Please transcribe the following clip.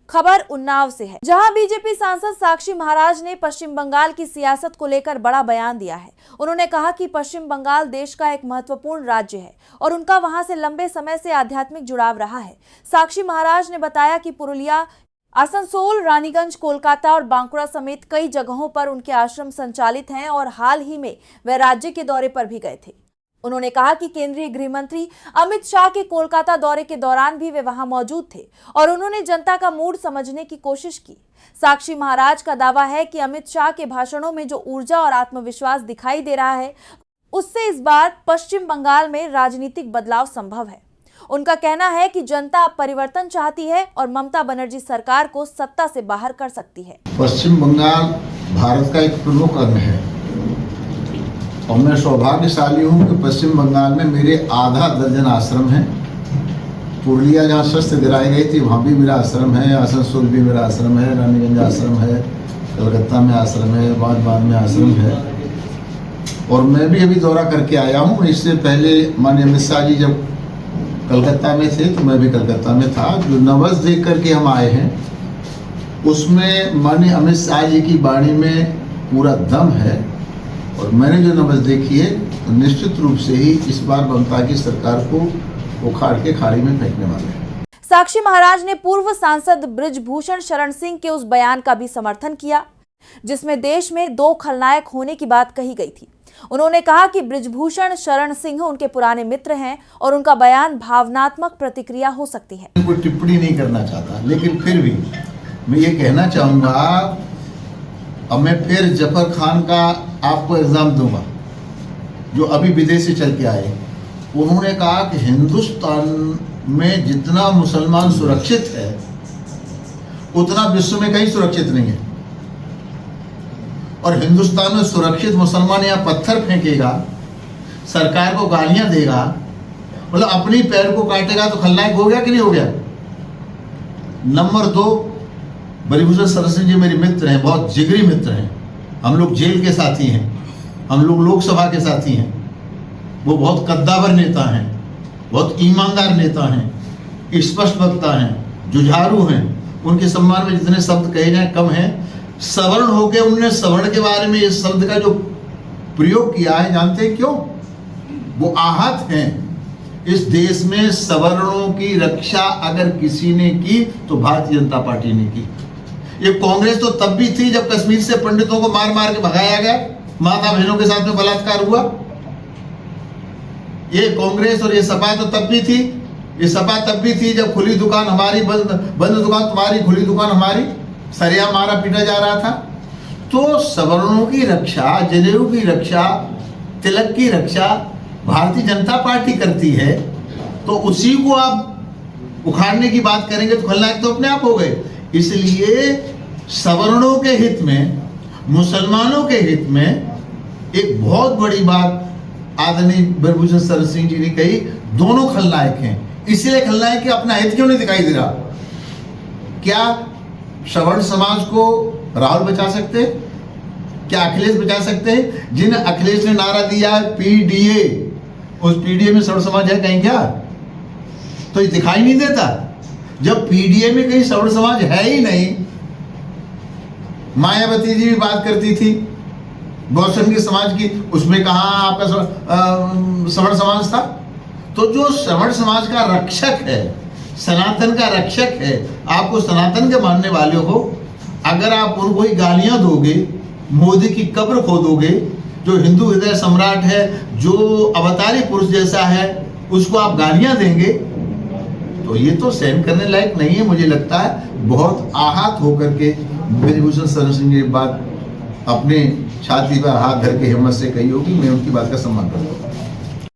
खबर उन्नाव से है, जहां बीजेपी सांसद साक्षी महाराज ने पश्चिम बंगाल की सियासत को लेकर बड़ा बयान दिया है। उन्होंने कहा कि पश्चिम बंगाल देश का एक महत्वपूर्ण राज्य है और उनका वहां से लंबे समय से आध्यात्मिक जुड़ाव रहा है। साक्षी महाराज ने बताया कि पुरुलिया, आसनसोल, रानीगंज, कोलकाता और बांकुड़ा समेत कई जगहों पर उनके आश्रम संचालित हैं और हाल ही में वे राज्य के दौरे पर भी गए थे। उन्होंने कहा कि केंद्रीय गृह मंत्री अमित शाह के कोलकाता दौरे के दौरान भी वे वहां मौजूद थे और उन्होंने जनता का मूड समझने की कोशिश की। साक्षी महाराज का दावा है कि अमित शाह के भाषणों में जो ऊर्जा और आत्मविश्वास दिखाई दे रहा है, उससे इस बार पश्चिम बंगाल में राजनीतिक बदलाव संभव है। उनका कहना है कि जनता अब परिवर्तन चाहती है और ममता बनर्जी सरकार को सत्ता से बाहर कर सकती है। पश्चिम बंगाल भारत का एक प्रमुख अंग है और मैं सौभाग्यशाली हूँ कि पश्चिम बंगाल में मेरे आधा दर्जन आश्रम हैं। पुरुलिया जहाँ शस्त्र गिराई गई थी वहाँ भी मेरा आश्रम है, आसनसोल भी मेरा आश्रम है, रानीगंज आश्रम है, कलकत्ता में आश्रम है, बाद में आश्रम है। और मैं भी अभी दौरा करके आया हूँ। इससे पहले माननीय अमित शाह जी जब कलकत्ता में थे तो मैं भी कलकत्ता में था। जो नवस देख करके हम आए हैं उसमें माननीय अमित शाह जी की वाणी में पूरा दम है और मैंने जो नवस देखी है तो निश्चित रूप से ही इस बार ममता की सरकार को उखाड़ के खाड़ी में फेंकने वाले हैं। साक्षी महाराज ने पूर्व सांसद बृजभूषण शरण सिंह के उस बयान का भी समर्थन किया जिसमें देश में 2 खलनायक होने की बात कही गई थी। उन्होंने कहा कि बृजभूषण शरण सिंह उनके पुराने मित्र हैं और उनका बयान भावनात्मक प्रतिक्रिया हो सकती है। कोई टिप्पणी नहीं करना चाहता, लेकिन फिर भी मैं ये कहना चाहूँगा, अब मैं फिर जफर खान का आपको एग्जाम दूंगा जो अभी विदेश से चल के आए। उन्होंने कहा कि हिंदुस्तान में जितना मुसलमान सुरक्षित है उतना विश्व में कहीं सुरक्षित नहीं है। और हिंदुस्तान में सुरक्षित मुसलमान यहाँ पत्थर फेंकेगा, सरकार को गालियां देगा, मतलब अपनी पैर को काटेगा तो खलनायक हो गया कि नहीं हो गया। नंबर 2, बृजभूषण शरण सिंह जी मेरे मित्र हैं, बहुत जिगरी मित्र हैं। हम लोग जेल के साथी हैं, हम लोग लोकसभा के साथी हैं। वो बहुत कद्दावर नेता हैं, बहुत ईमानदार नेता हैं, स्पष्ट वक्ता हैं, जुझारू हैं। उनके सम्मान में जितने शब्द कहे जाए कम हैं। सवर्ण होकर उन्होंने सवर्ण के बारे में इस शब्द का जो प्रयोग किया है, जानते हैं क्यों? वो आहत हैं। इस देश में सवर्णों की रक्षा अगर किसी ने की तो भारतीय जनता पार्टी ने की। ये कांग्रेस तो तब भी थी जब कश्मीर से पंडितों को मार मार के भगाया गया, माता बहनों के साथ में बलात्कार हुआ। ये कांग्रेस और ये सपा तो तब भी थी। ये सपा तब भी थी जब खुली दुकान हमारी, बंद दुकान तुम्हारी, खुली दुकान हमारी, सरिया मारा पीटा जा रहा था। तो सवर्णों की रक्षा, जनेऊ की रक्षा, तिलक की रक्षा भारतीय जनता पार्टी करती है। तो उसी को आप उखाड़ने की बात करेंगे तो खलनायक तो अपने आप हो गए। इसलिए सवर्णों के हित में, मुसलमानों के हित में एक बहुत बड़ी बात आदरणीय बृजभूषण शरण सिंह जी ने कही, दोनों खलनायक हैं। इसलिए खलनायक के अपना हित क्यों नहीं दिखाई दे रहा? क्या सवर्ण समाज को राहुल बचा सकते हैं? क्या अखिलेश बचा सकते हैं? जिन अखिलेश ने नारा दिया है पीडीए, उस पीडीए में सवर्ण समाज है कहीं क्या? तो ये दिखाई नहीं देता। जब पीडीए में कहीं सवर्ण समाज है ही नहीं। मायावती जी भी बात करती थी गौसम के समाज की, उसमें कहाँ आपका सवर्ण समाज था? तो जो सवर्ण समाज का रक्षक है, सनातन का रक्षक है, आपको सनातन के मानने वाले हो, अगर आप उनको ही गालियां दोगे, मोदी की कब्र खोदोगे, जो हिंदू हृदय सम्राट है, जो अवतारी पुरुष जैसा है, उसको आप गालियां देंगे, तो ये तो सहन करने लायक नहीं है। मुझे लगता है बहुत आहत होकर के बृजभूषण शरण सिंह जी बात अपने छाती पर हाथ धर के हिम्मत से कही होगी। मैं उनकी बात का सम्मान करता हूँ।